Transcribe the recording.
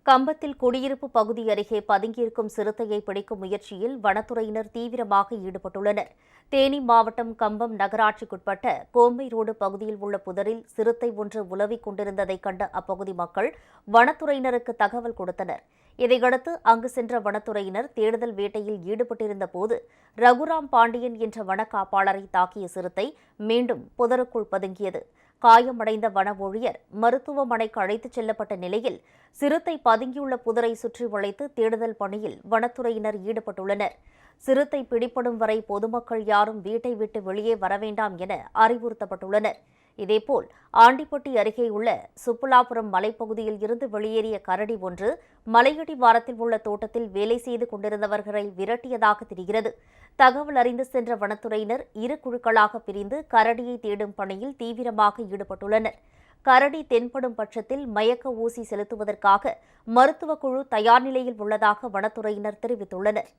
கம்பத்தில் குடியிருப்பு பகுதி அருகே பதுங்கியிருக்கும் சிறுத்தையை பிடிக்கும் முயற்சியில் வனத்துறையினர் தீவிரமாக ஈடுபட்டுள்ளனர். தேனி மாவட்டம் கம்பம் நகராட்சிக்குட்பட்ட கோம்பை ரோடு பகுதியில் உள்ள புதரில் சிறுத்தை ஒன்று உலவிக் கொண்டிருந்ததைக் கண்ட அப்பகுதி மக்கள் வனத்துறையினருக்கு தகவல் கொடுத்தனர். இதையடுத்து அங்கு சென்ற வனத்துறையினர் தேடுதல் வேட்டையில் ஈடுபட்டிருந்த போது ரகுராம் பாண்டியன் என்ற வனக்காப்பாளரை தாக்கிய சிறுத்தை மீண்டும் புதருக்குள் பதுங்கியது. காயமடைந்த வன ஊழியர் மருத்துவமனைக்கு அழைத்துச் செல்லப்பட்ட நிலையில் சிறுத்தை பதுங்கியுள்ள புதரை சுற்றி வளைத்து தேடுதல் பணியில் வனத்துறையினர் ஈடுபட்டுள்ளனர். சிறுத்தை பிடிபடும் வரை பொதுமக்கள் யாரும் வீட்டை விட்டு வெளியே வர வேண்டாம் என அறிவுறுத்தப்பட்டுள்ளனர். இதேபோல் ஆண்டிப்பட்டி அருகேயுள்ள சுப்புலாபுரம் மலைப்பகுதியில் இருந்து வெளியேறிய கரடி ஒன்று மலையடிவாரத்தில் உள்ள தோட்டத்தில் வேலை செய்து கொண்டிருந்தவர்களை விரட்டியதாக தெரிகிறது. தகவல் அறிந்து சென்ற வனத்துறையினர் இரு குழுக்களாக பிரிந்து கரடியை தேடும் பணியில் தீவிரமாக ஈடுபட்டுள்ளனர். கரடி தென்படும் பட்சத்தில் மயக்க ஊசி செலுத்துவதற்காக மருத்துவக் குழு தயார் நிலையில் உள்ளதாக வனத்துறையினர் தெரிவித்துள்ளனர்.